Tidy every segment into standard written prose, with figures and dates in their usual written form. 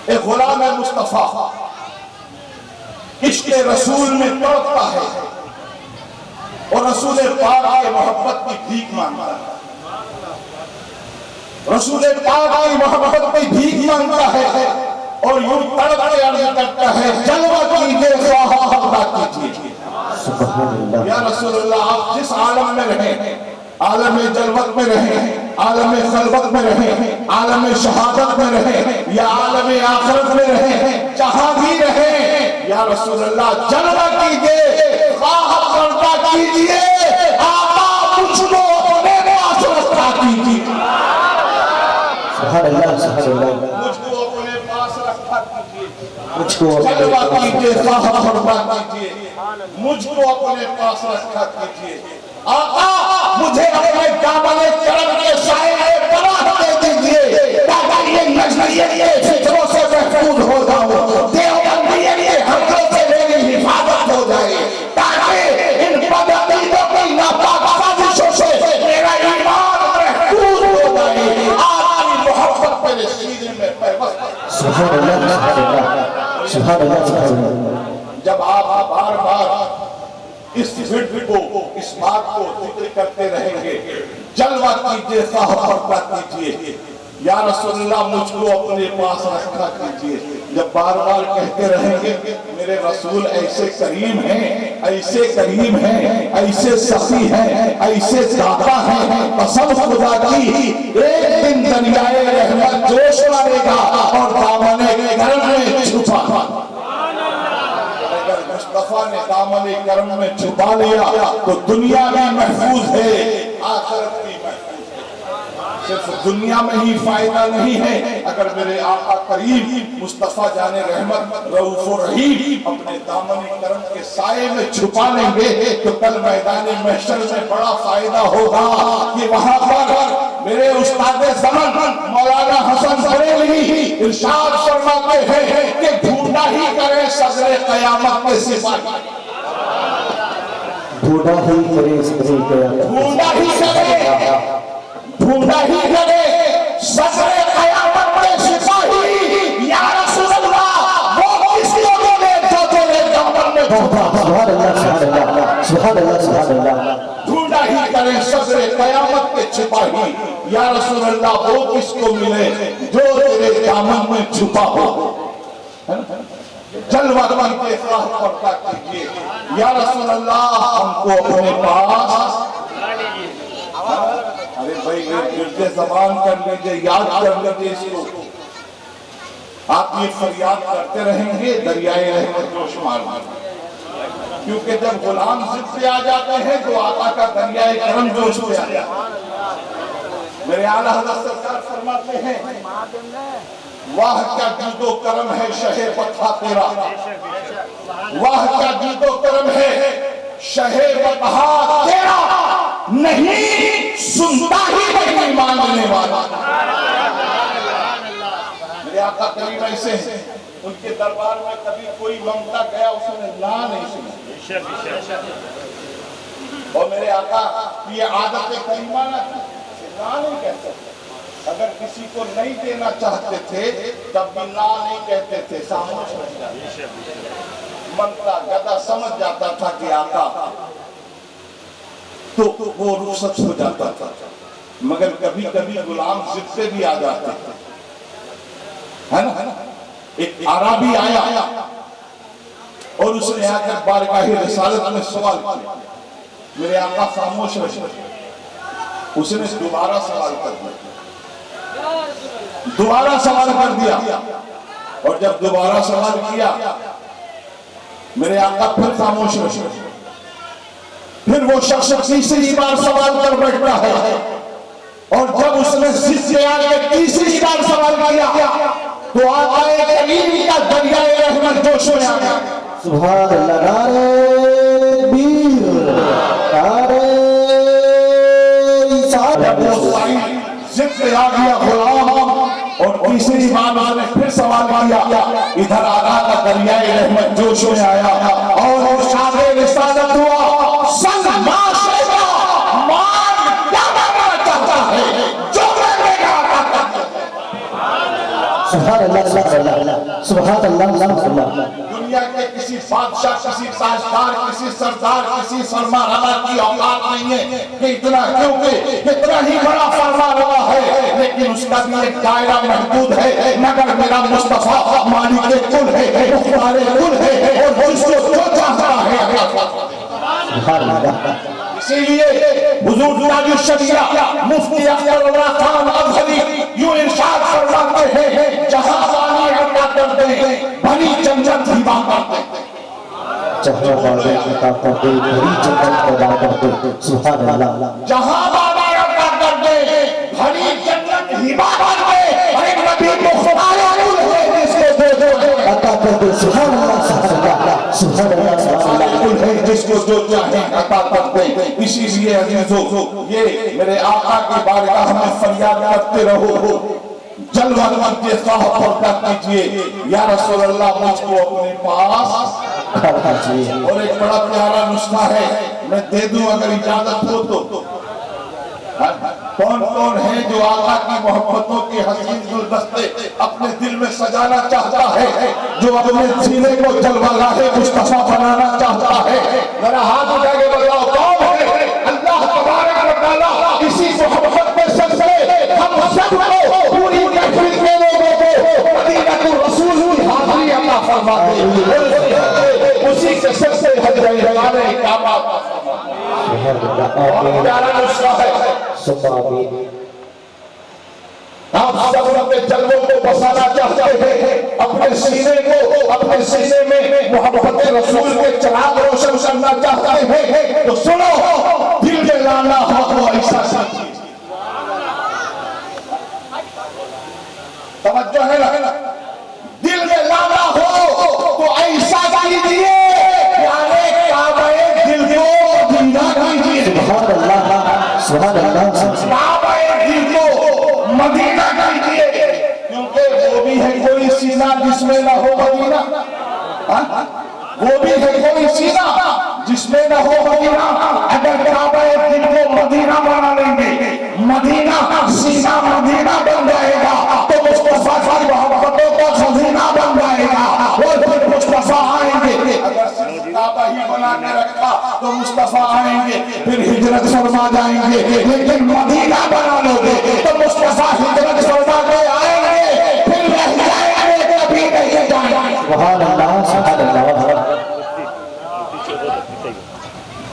एक गुलाम मुस्तफा इश्क़ रसूल में तड़पता है और रसूल पाक के मोहब्बत की भीख मांगता है। रसूल पाक की मोहब्बत की भीख मांगता है और यूं तड़प के अर्ज़ करता है, जलवा कीजिए, ख्वाहा कीजिए। या रसूलल्लाह, आप जिस आलम में रहे, आलम जलवत में रहे, आलम खलवत में रहे, आलम शहादत में रहे या आलम आखिरत में रहे, जहां भी रहे, या रसूलल्लाह जलवा कीजिए, ख्वाहा कीजिए, आका मुझको अपने पास रखा कीजिए। सुभान अल्लाह, सुभान अल्लाह। मुझको अपने पास रखा कीजिए, मुझको जलवा कीजिए, ख्वाहा कीजिए, मुझको अपने पास रखा कीजिए। आका मुझे अपने दामने करम के साए में पनाह दे दीजिए ताकि ये नजरिए के फिक्रों से महफूज हो जाऊं, देवबंदियों के हमलों से मेरी हिफाजत हो जाए, ताकि इन बदअकीदों की नापाक साजिशों से मेरा ईमान महफूज हो जाए। आपकी मोहब्बत मेरे सीने में पैवस्त। सुभान अल्लाह, सुभान अल्लाह, सुभान अल्लाह, सुभान अल्लाह। जब आप बार बार इस जिक्र को, इस बात को जिक्र करते रहेंगे, जलवा कीजिए, ख्वाहा कीजिए, या रसूलल्लाह मुझको अपने पास रखा कीजिए, जब बार बार कहते रहेंगे, मेरे रसूल ऐसे करीम हैं, ऐसे करीम हैं, ऐसे सखी हैं, ऐसे दाता हैं, कसम खुदा की एक दिन दरियाए रहमत जोश मारेगा और दामने करम में छुपा। मुस्तफा ने दामने करम में छुपा लिया तो दुनिया भी महफूज है, आखिरत भी महफूज है। सिर्फ दुनिया में ही फायदा नहीं है, अगर मेरे आका करीम मुस्तफा जाने रहमत रऊफ रहीम अपने दामने करम के साए में छुपा लेंगे तो कल मैदान महशर में बड़ा फायदा होगा कि वहां पर मेरे उस्ताद ज़मान मौलाना हसन बरेलवी इरशाद फरमाते हैं कि ढूंढा ही करे सदरे क़यामत के सिपाही, ढूंढा ही करे सदरे क़यामत, ढूंढा ही करे, ढूंढा ही करे सदरे क़यामत के सिपाही। या रसूलल्लाह वो किस लोगों ने जो तेरे दमन में ढूंढा। सुभान अल्लाह, सुभान अल्लाह, सुभान अल्लाह, सुभान अल्लाह। ढूंढा ही करे सदरे क़यामत के सिपाही, या रसूलल्लाह वो किसको मिले जो तेरे दामन में छुपा हो। जलवा कीजिए, ख्वाहा कीजिए, या रसूलल्लाह हमको अपने पास। अरे भाई गिरते जबान कर लीजिए, याद कर लीजिए इसको। आप ये फरियाद करते रहेंगे, दरियाए रहमत जोश मार मार, क्योंकि जब गुलाम जिद पे आ जाते हैं तो आका का दरियाए करम जोश पे आ जाता है। मेरे आला हज़रत सरकार फरमाते हैं, वाह क्या जुदो करम है शहे बता तेरा, वाह क्या जुदो करम है शहे बता तेरा, नहीं सुनता ही नहीं मांगने वाला। मेरे आका करीम ऐसे हैं, उनके दरबार में कभी कोई ममता गया उसने ना नहीं सुना। और मेरे आका की ये आदत करीमा ना नहीं कहते, अगर किसी को नहीं देना चाहते थे तब भी ना नहीं कहते थे, खामोश रह जाते। मंत्रा गदा समझ जाता था कि आका तो वो रुखसत हो जाता था, मगर कभी कभी गुलाम जिद पे भी आ जाते थे, है ना। एक आराबी आया और उसने आकर बारगाहे रिसालत में सवाल किया, मेरे आका खामोश रहे। उसने दोबारा सवाल कर दिया, दोबारा सवाल कर दिया, और जब दोबारा सवाल किया मेरे आका फिर खामोश रहे। फिर वो शख्स तीसरी बार सवाल कर बैठता है, और जब उसने जिद से आगे तीसरी बार सवाल किया तो आकाए करीम का दरियाए रहमत जोश में आ गया। सुभान अल्लाह, नारे तकबीर, नारे जिद से आ गया गुलाम, और तीसरी बार उसने फिर सवाल किया। इधर आका का दरियाए रहमत जोश में आया और शादे रिसालत हुआ। संग माशेगा मान क्या मांगना चाहता है जो मैं लेगा। सुभान अल्लाह, सुभान अल्लाह। दुनिया के किसी बादशाह, किसी ताजदार, किसी सरदार, किसी फरमानरवा की औकात नहीं है कि इतना, क्योंकि इतना ही बड़ा फरमानरवा है लेकिन उसका भी एक दायरा महदूद है। मगर मेरा मुस्तफा मालिक कुल है, मुख्तार कुल है और जिसको जो चाहता है इसीलिए हुजूर ताजुल शरिया मुफ्ती अख्तर खान अजहरी यूं इरशाद फरमाते हैं, जहां वाली अता करते हैं भली जन्नत हिबा करते हैं। जहां वाली अता करते भली जन्नत हिबा करते। सुभान अल्लाह। जहां वाली अता करते भली जन्नत हिबा करते। अरे नबी मुख्तार कुल है जिसको जो अता करते। सुभान अल्लाह सुभान अल्लाह। कुल है जिसको जो चाहे अता करते। इसीलिए अजीजों ये मेरे आका की बारगाह में फरियाद करते रहो, जलवा के साहब पर्दा कीजिए, या रसूल अल्लाह मुझको अपने पास कीजिए। और एक बड़ा प्यारा नुस्खा है, मैं दे दूं अगर इजाजत हो तो। कौन कौन है जो आका की मोहब्बतों के हसीन गुलदस्ते अपने दिल में सजाना चाहता है, जो अपने सीने को जलवागाहे मुस्तफा बनाना चाहता है? जरा हाथ उठा के बताओ कौन है? अल्लाह तबारक व तआला इसी मोहब्बत में सबसे हम सबको पूरी महफिल के लोगों को मदीनतुर रसूल की हाजिरी अता फरमा दे। उसी के सबसे हजरे काबा प्यारा नुस्खा है। आप सब अपने जलवों को बसाना चाहते हैं, अपने सीने में मोहब्बत रसूल के चिराग रोशन करना चाहते हैं, तो सुनो, दिल में लाना हो तो ऐसा कीजिए। तवज्जो है ना? दिल में लाना हो तो ऐसा कीजिए, प्यारे काबे दिल को जिंदा कीजिए। सुभान अल्लाह सुभान अल्लाह। काबे दिल को मदीना कीजिए, क्योंकि वो भी है कोई सीना जिसमें ना हो मदीना। वो भी है कोई सीना जिसमें ना हो मदीना। अगर काबे दिल को मदीना बना लेंगे, मदीना सीना मदीना बन जाएगा, तो मुस्तफा की मोहब्बतों का खजीना बन जाएगा और फिर मुस्तफा आएंगे। अगर सिर्फ काबा ही बना के रखा तो मुस्तफा आएंगे, फिर हिजरत फरमा जाएंगे, लेकिन मदीना बना लोगे तो मुस्तफा हिजरत फरमा के आएंगे, फिर रह जाएंगे, कभी नहीं जाएंगे। सुभान अल्लाह सुभान अल्लाह।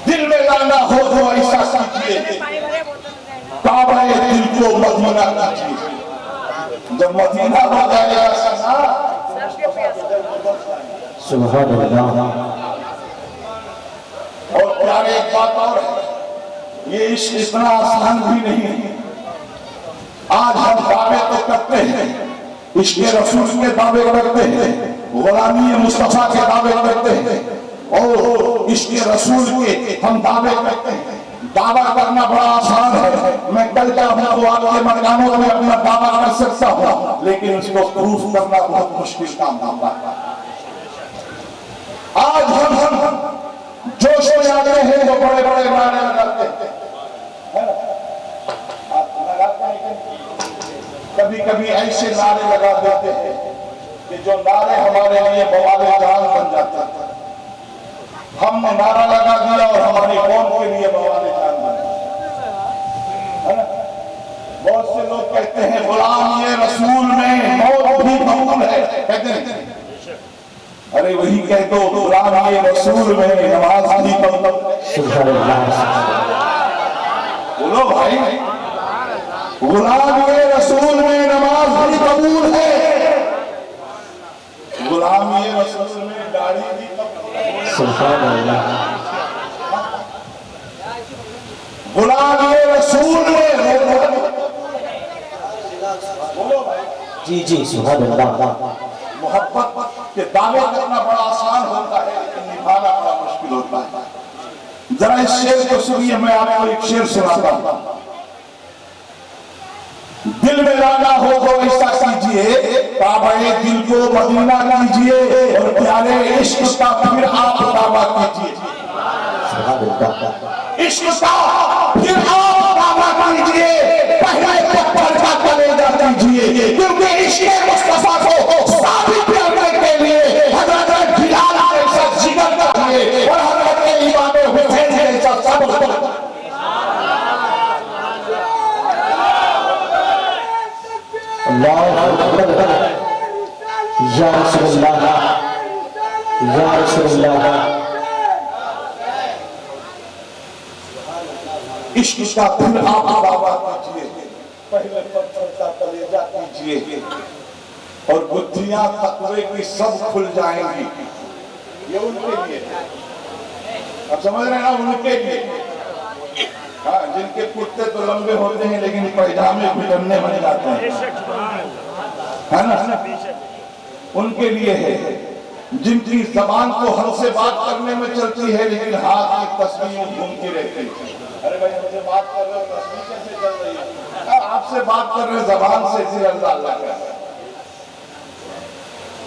दिल में लाना हो तो ऐसा कीजिए, काबा दिल को मदीना कीजिए। जब मदीना हो जाएगा सुभान अल्लाह। और प्यारे एक बात और है, ये इश्क इतना आसान भी नहीं है। आज हम दावे तो करते हैं, इश्क रसूल के दावे करते हैं, गुलामी मुस्तफा के दावे करते हैं और इश्क रसूल के हम दावे करते हैं। दावा करना बड़ा आसान है, मैं कल क्या हूं तो आपके मकानों में अपना दावा कर सकता हूं, लेकिन उसको प्रूफ करना बहुत मुश्किल काम होता है। आज हम जोश में आते हैं तो बड़े बड़े नारे लगाते हैं, कभी कभी ऐसे नारे लगा देते हैं कि जो नारे हमारे लिए बवाले जान बन जाते हैं। हमने नारा लगा दिया और हमारी कौम के लिए बवाले जान बन गया। बहुत से लोग कहते हैं गुलाम ये रसूल में मौत भी कबूल है, कहते हैं। अरे वही कह दो गुलाम ये रसूल में नमाज भी कबूल है। बोलो भाई, गुलाम ये रसूल में नमाज भी कबूल है, गुलाम ये रसूल में दाढ़ी भी कबूल है। सुभान अल्लाह। गुलाम ये रसूल में बोलो भाई। जी जी सुभान अल्लाह। मोहब्बत के दावे करना बड़ा आसान होता है, लेकिन निभाना बड़ा मुश्किल होता है। जरा इस शेर को सुनिए, मैं आपको एक शेर सुनाता हूं। दिल में लाना हो तो ऐसा कीजिए, काबे दिल को मदीना कीजिए और प्यारे इश्क का फिर आप दावा कीजिए। इश्क का फिर आप दावा कीजिए, पहले पत्थर का कलेजा कीजिए, क्योंकि इश्क मुस्तफा को या रसूलुल्लाह या रसूलुल्लाह। इश्क का फिर आप दावा कीजिए, पहले पत्थर का कलेजा कीजिए और बुद्धियां तकवे की सब खुल जाएंगी। ये उनके लिए है, आप समझ रहे हैं ना, उनके लिए। हाँ, जिनके कुर्ते तो लंबे होते हैं लेकिन पैजामे घुटने बन जाते हैं, है ना, उनके लिए है। जिनकी जबान तो हमसे बात करने में चलती है लेकिन हाथ की तस्वीर घूमती रहती है। अरे भाई हमसे बात कर रहे हो, तस्वीर कैसे चल रही है? आपसे बात कर रहे जबान से, फिर अल्लाह अल्लाह कर रहे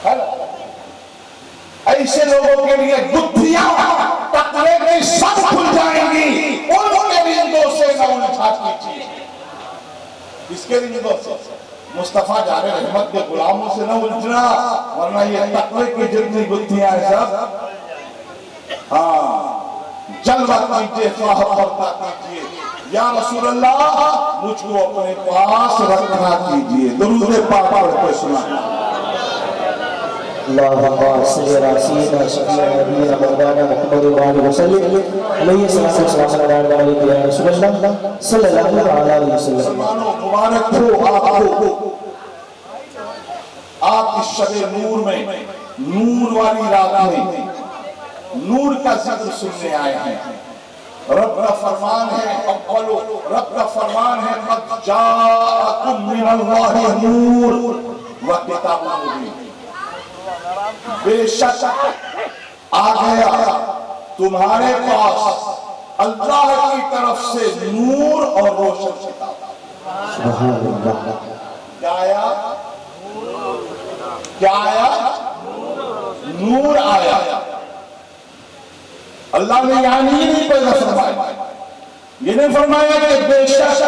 है ना। ऐसे लोगों के लिए बुद्धियां तकवे की सब खुल जाएंगी, उनके रिंदों से न उलझा कीजिए। किसके रिंदों से? मुस्तफा जाने रहमत के गुलामों से न उलझना, वरना ये तकवे की जितनी बुद्धियां हैं सब, हाँ, जलवा कीजिए, स्वाहा कीजिए। या रसूल अल्लाह मुझको अपने पास रखना कीजिए। दुरूद पाक पढ़ के सुना। अल्लाहुम्मा सल्ली अला सय्यिदिना नबीना मौलाना मुहम्मद व आलिहि वसल्लम अलैहि सल्लल्लाहु अलैहि या रसूलल्लाह सल्लल्लाहु अलैहि वसल्लम। मुबारक हो आपको, आप इस शबे नूर में, नूर वाली रात में नूर का जिक्र सुनने आए हैं। रब का फरमान है, अव्वलो रब का फरमान है, क़द जाअकुम मिनल्लाहि नूर व किताबुम मुबीन। बेशक आ गया तुम्हारे पास अल्लाह की तरफ से नूर और रोशन किताब। सुभान अल्लाह। क्या आया? क्या आया? नूर आया। अल्लाह ने यानी नहीं पैदा फरमाया, ये नहीं फरमाया कि बेशक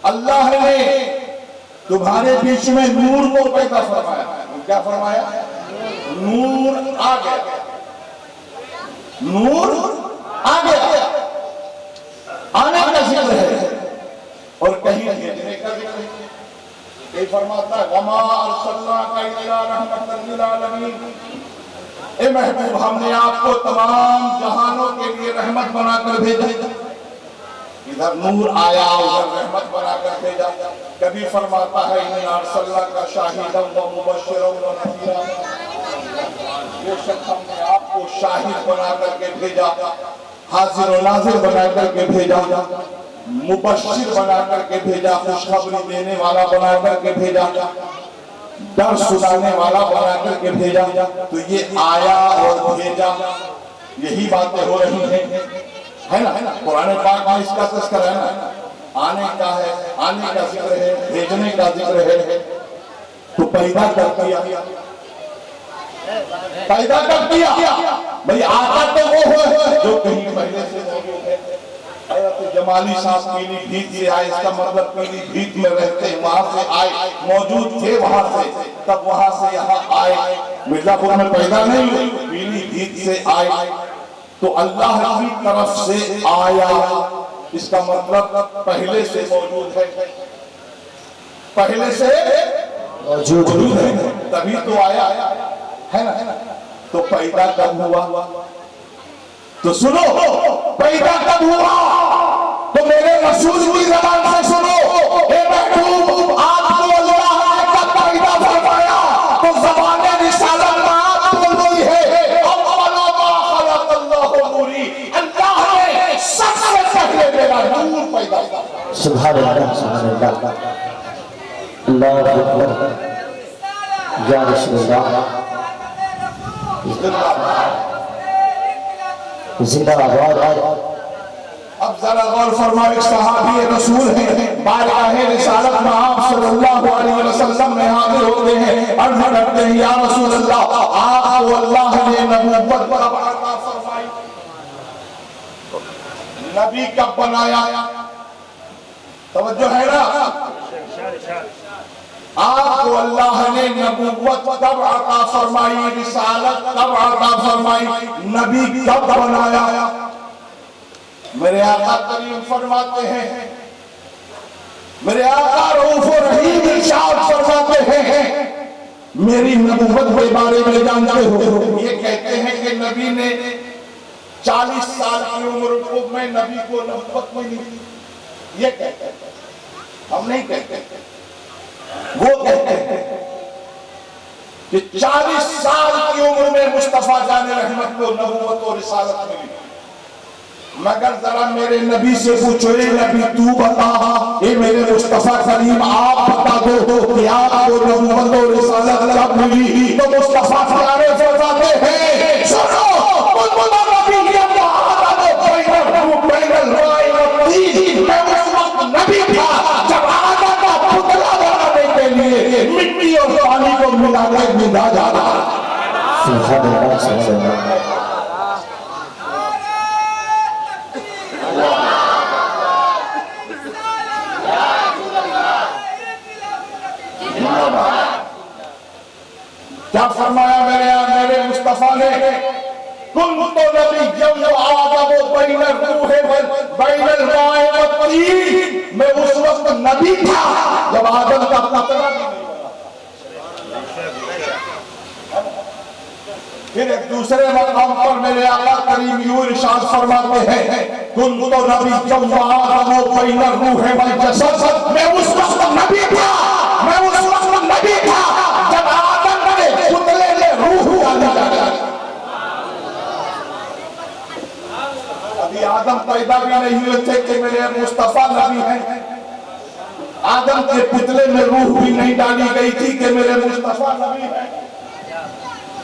अल्लाह ने तुम्हारे बीच में नूर को पैदा फरमाया। क्या फरमाया? नूर आ गया, नूर आ गया, आने का जिक्र है और कहीं भेजने का जिक्र है। कहीं फरमाता वमा अरसलनाका इल्ला रहमतन लिल आलमीन, ए महबूब हमने आपको तमाम जहानों के लिए रहमत बनाकर भेजा। इधर नूर आया, उधर रहमत बनाकर भेजा। कभी फरमाता है इन्ना अरसलनाका शाहिदन व मुबश्शिरन व नज़ीरा, बेशक हमने आपको शाहिद बना करके भेजा, हाजिर और नाजिर बना करके भेजा, मुबश्शिर बना करके भेजा, खुशखबरी देने वाला बना करके भेजा, डर सुनाने वाला बना करके भेजा। तो ये आया और भेजा, यही बातें हो रही हैं, है ना, कुरान पाक में इसका तज़किरा है ना, आने का है, आने का जिक्र है, भेजने का जिक्र है। तो पैदा कर दिया, पैदा कर दिया भाई। आता तो वो है जो कहीं पहले से मौजूद है। जमाली साहब पीली भीत से आए, इसका मतलब पीली भीत में रहते हैं, वहां से आए, मौजूद थे वहां से, तब वहां से यहाँ आए। मिर्जापुर में पैदा नहीं हुए, पीली भीत से आए। तो अल्लाह की तरफ से आया, इसका मतलब पहले से मौजूद है, पहले से मौजूद है, तभी तो आया, है ना। तो पैदा कब हुआ? तो सुनो, पैदा कब हुआ? तो मेरे रसूल की ज़बान से सुनो, ए महबूब आपको अल्लाह ने कब पैदा फरमाया? तो ज़बाने रिसालत में आपको बोली है, अव्वलु मा खलक़ल्लाहु नूरी, अल्लाह ने सबसे पहले मेरा नूर पैदा किया। सुभान अल्लाह, सुभान अल्लाह, अल्लाहु अकबर, या रसूलल्लाह जिंदाबाद। अब जरा गौर फरमाओ, एक सहाबी रसूल है, बारगाह रिसालत में आप सल्लल्लाहु अलैहि वसल्लम में हाजिर होते हैं, अर्ज़ करते हैं या रसूल अल्लाह, आपको अल्लाह ने नबूवत पर अता फरमाई, नबी कब बनाया? तवज्जो है ना, आपको अल्लाह ने नबूवत कब अता फरमाई, रिसालत कब अता फरमाई, नबी कब बनाया? मेरे आका करीम फरमाते हैं, मेरे आका रऊफ और रहीम इरशाद फरमाते हैं, मेरी नबूवत के बारे में जानते हो। ये कहते हैं कि नबी ने 40 साल की उम्र को मैं नबी को नबूवत मिली, ये कहते हैं, हम नहीं कहते। वो कहते हैं कि 40 साल की उम्र में मुस्तफा जाने रहमत को नबूवत और रिसालत मिली। मगर जरा मेरे नबी से पूछो, ये नबी तू बता, ये मेरे मुस्तफा करीम आप बता दो कि आपको नबूवत और रिसालत कब मिली? तो मुस्तफा प्यारे फरमाते हैं, सुनो मैं उस वक्त नबी था जब आदम का पुतला बनाने के लिए मिट्टी और पानी को मिलाकर मिला जा रहा। क्या फरमाया मेरे मुस्तफा ने? कुल तो नबी जब आदम बैनल रूह बैनल माए व तीन, मैं उस वक्त नबी था जब आदम का पुतला भी नहीं बना। फिर एक दूसरे मकाम पर मेरे आका करीम यूं इरशाद फरमाते हैं, कुल तो नबी जब आदम बैनल रूह व जसद, मैं उस वक्त नबी था, मैं उस वक्त नबी था जब आदम ने पुतले में रूह डाली जाती। अभी आदम पैदा भी नहीं हुए थे कि मेरे मुस्तफा नबी हैं। आदम के पुतले में रूह भी नहीं डाली गई थी कि मेरे मुस्तफा नबी हैं।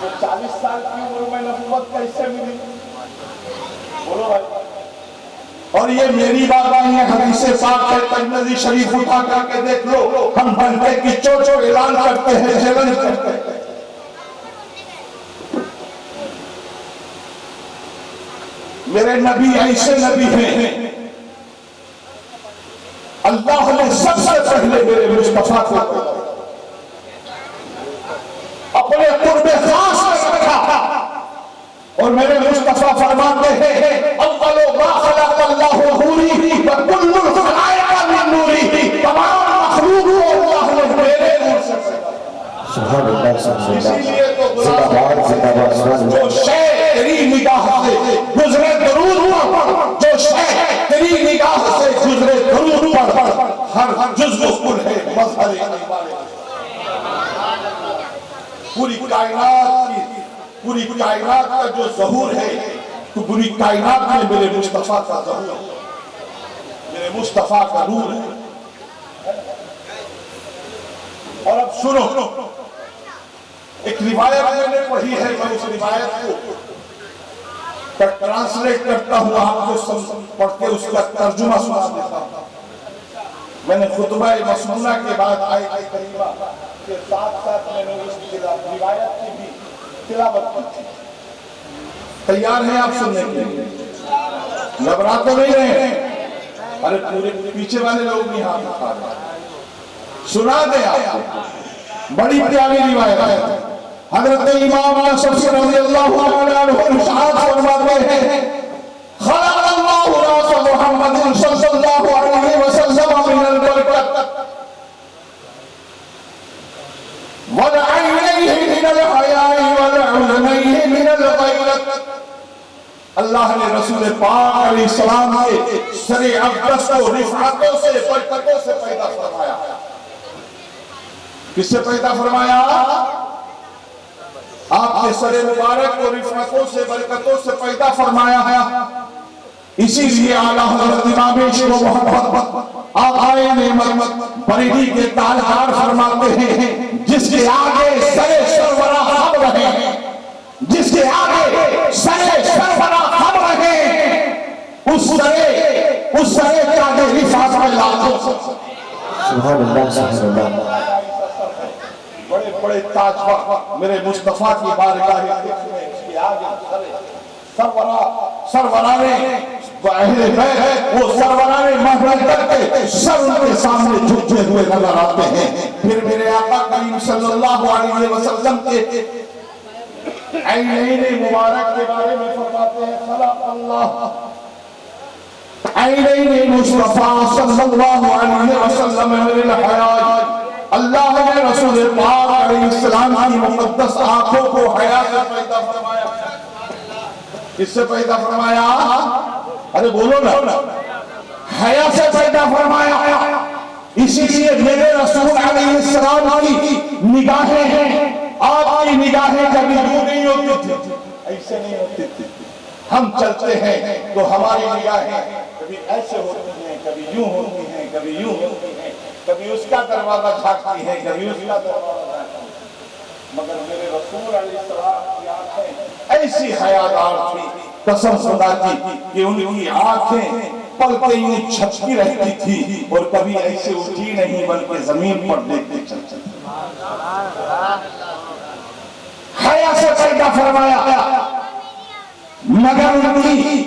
तो 40 साल की उम्र में नबूवत कैसे मिली? बोलो भाई। और ये मेरी बात नहीं है, हदीस पाक है, तिरमिज़ी शरीफ उठा करके देख लो। हम बनते की चोचो ऐलान करते हैं, चैलेंज करते हैं। मेरे नबी ऐसे नबी हैं, अल्लाह ने सबसे पहले मेरे मुस्तफा को अपने कुर्बे खास में रखा। और मेरे मुस्तफा फरमाते हैं, अव्वलु मा खलक़ल्लाहु नूरी व कुल्लुल खलाइक़ मिन नूरी, तमाम मखलूक को अल्लाह ने मेरे नूर से पैदा। सुभान अल्लाह, सुभान अल्लाह। इसीलिए तो जिंदाबाद जिंदाबाद। जो शय तेरी निगाह से गुजरे दरूद पर, जो शय तेरी निगाह से गुजरे दरूद पर, हर जुज़्व कुल है मज़हर इबादत। पूरी कायनात का जो ज़हूर है, तो पूरी कायनात में मेरे मुस्तफा का ज़हूर है, मेरे मुस्तफा का नूर है। और अब सुनो, एक रिवायत मैंने पढ़ी है, मैं उस रिवायत को ट्रांसलेट करता हूँ, आपको पढ़ के उसका तर्जुमा सुना देता हूँ। मैंने खुतबा मसनूना के बाद आयत करीमा के साथ साथ मैंने उस रिवायत की भी तिलावत की थी। तैयार हैं आप सुनने के लिए? घबरा तो नहीं रहे? अरे पूरे पीछे वाले लोग नहीं हाथ उठा रहे, सुना दे आपको। बड़ी प्यारी रिवायत है। हजरत इमाम शफ़ी रज़ियल्लाहु अन्हु इरशाद फरमाते हैं, खलक़ल्लाहु रसूल मुहम्मद सल्लल्लाहु अलैहि वसल्लम मिनल बरकत वल ऐनैहि मिनल हयाई वल उज़नैहि मिनल गैरत। अल्लाह ने रसूल पाक अलैहिस्सलाम के सरे अक़दस को रिफ़अतों से, बरकतों से पैदा फरमाया। किससे पैदा फरमाया? आपके सरे मुबारक को रिफ़अतों से, बरकतों से पैदा फरमाया है। इसीलिए आला हज़रत इमाम मोहम्मद आए नेमत बरेली के ताजदार फरमाते हैं, जिसके आगे सरे सरवरा हम रहे, जिसके आगे सरे सरवरा हम रहे, उस सरे के आगे रिफ़अत में लाखों। सुभान अल्लाह, सुभान अल्लाह। बड़े बड़े ताजदार मेरे मुस्तफा की बारगाह में आगे सरवरा ने वो सरवरा ने महफिल करके सब उनके सामने झुके हुए नजर आते हैं। फिर मेरे आका करीम सल्लल्लाहु अलैहि वसल्लम के ऐन मुबारक के बारे में फरमाते हैं, खलक़ल्लाह ऐन मुस्तफा सल्लल्लाहु अलैहि वसल्लम मिनल हया अल्लाह ने रसूल पाक अलैहिस्सलाम की मुकद्दस आंखों को हया से पैदा फरमाया। किससे पैदा फरमाया? अरे बोलो ना, हया से पैदा फरमाया। इसीलिए मेरे रसूल अलैहिस्सलाम की निगाहें हैं, आपकी निगाहें कभी यूं नहीं होती थी, ऐसे नहीं होती थी। हम चलते हैं तो हमारी निगाहें कभी ऐसे होती हैं, कभी यूं होती हैं, कभी यूं होती हैं, कभी उसका दरवाजा झांकती है, कभी उसका दरवाजा झांकती है। मगर मेरे रसूल अलैहिस्सलाम की आंखें ऐसी हयादार थी, कसम खुदा की, कि उनकी आंखें पलके यूं छपकी रहती थी और कभी ऐसे उठी नहीं बल्कि जमीन पर देखते चलते। हया से पैदा फरमाया। मगर उनकी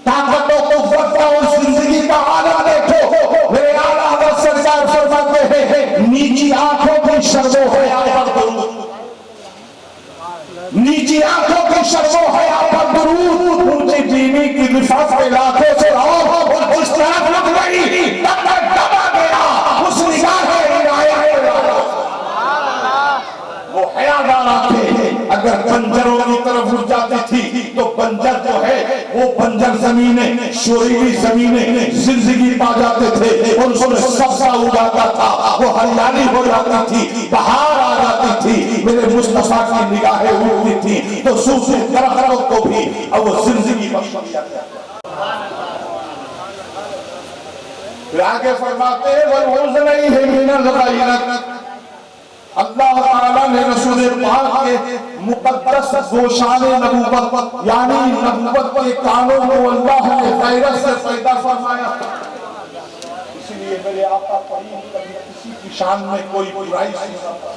ताकतों को फरता और जिंदगी का आलम देखो। मेरे आला हज़रत सरकार फरमाते हैं, नीची आंखों की शर्मो हया पर दुरूद, नीची आंखों की शर्मो हया पर दुरूद, ऊंची बीवी की रिफात पे लाखों से और उस तरफ लग गई तब तक दबा गया उस निगाह में वो हयादार आंखें अगर बंजरों की तरफ उठ जाती थी तो बंजर जो है वो बंजर जमीनें, शोरीली जमीनें जिंदगी पा जाते थे और उसमें सब्जा उगाता था, वो हरियाली हो जाती थी, बहार आ जाती थी। मेरे मुस्तफा की निगाहें उठती थी तो सूखे दरख्तों को भी अब वो जिंदगी बख्श दिया। फिर आगे फरमाते हैं वल नहीं है मिनल गैरत। अल्लाह ताला ने रसूल पाक के मुकद्दस गोशाने नबूवत यानी नबूवत के कानों को अल्लाह ने गैरत से पैदा फरमाया। इसलिए मेरे आका करीम कभी किसी की शान में कोई बुराई नहीं करता।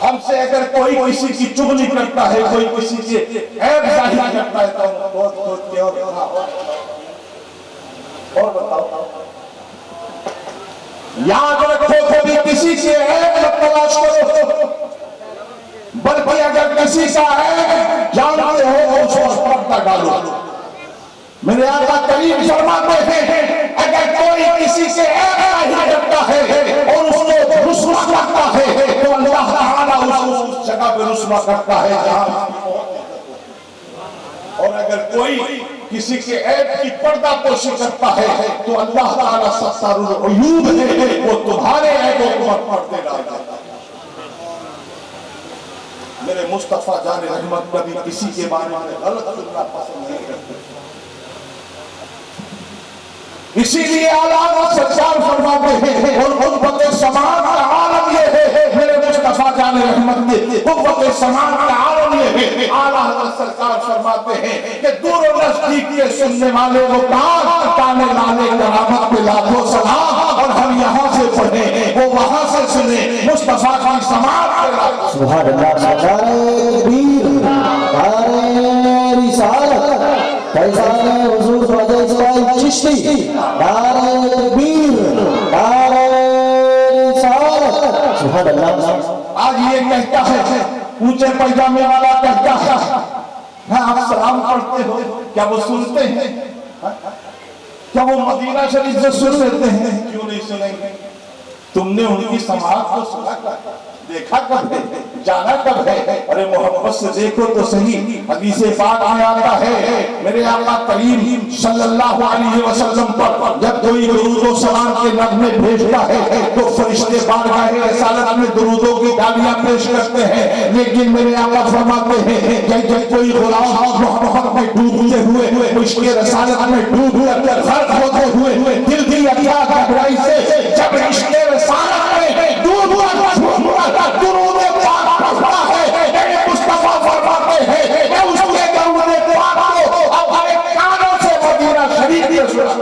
हमसे अगर कोई किसी की चुगली करता है, कोई किसी के ऐब जाहिर करता है तो बहुत और बताओ। याद रखो कभी किसी के ऐब मत तलाश करो, बल्कि अगर किसी का ऐब जानते हो तो उसको पर्दा डालो। मेरे आका करीम फरमाते हैं अगर कोई किसी के ऐब जाहिर करता है और उसको रुस्वा करता है तो अल्लाह ताला उसको उस जगह पे रुस्वा करता है जहां। और अगर कोई किसी के ऐब की पर्दा पोशी करता है तो अल्लाह ताला सत्तारुल उयूब है, वो तुम्हारे ऐबों को पर्दे डालता है। मेरे मुस्तफा जाने रहमत कभी किसी के बारे में गलत सुनना पसंद नहीं करते। इसीलिए आला सरकार फरमाते हैं और उम्मत समान का आलम ये है, मेरे मुस्तफा जाने रहमत के उम्मत समान का आलम ये है। आला सरकार फरमाते हैं कि दूर और नजदीक के सुनने वाले वो कान ताने लाने करामत पे लाखों सलाम, और हम यहाँ से पढ़े वो वहाँ से सुने मुस्तफा की समान के। सुभान अल्लाह। तकबीर, नारे रिसालत, फैज़ान हुजूर ख्वाजा इस्माइल चिश्ती, नारे तकबीर, नारे रिसालत। सुभान अल्लाह। आज ये कहता है ऊंचे पैजामे वाला कहता है आप सलाम पढ़ते हो, क्या वो सुनते हैं? क्या वो मदीना शरीफ से सुन लेते हैं? क्यों नहीं सुनेंगे? तुमने उनकी समाज को सुना कब, देखा कब है, जाना कब है? अरे मोहब्बत से देखो तो सही। हदीस पाक में आता है मेरे आका करीम सल्लल्लाहु अलैहि वसल्लम पर जब कोई दुरूद व सलाम के नगमे भेजता है तो फरिश्ते बारगाहे रिसालत में दुरूदों की गालियां पेश करते हैं। लेकिन मेरे आका फरमाते हैं जब कोई गुलाम मोहब्बत में डूबते हुए उसके रिसालत में डूब कर गर्क होते हुए दिल की अता घबराई से जब इसके रिसालत में डूब दुरूद पाक पढ़ता है, मेरे मुस्तफा फरमाते हैं मैं उसके दुरूद पाक को अपने कानों से मदीना शरीफ में सुना।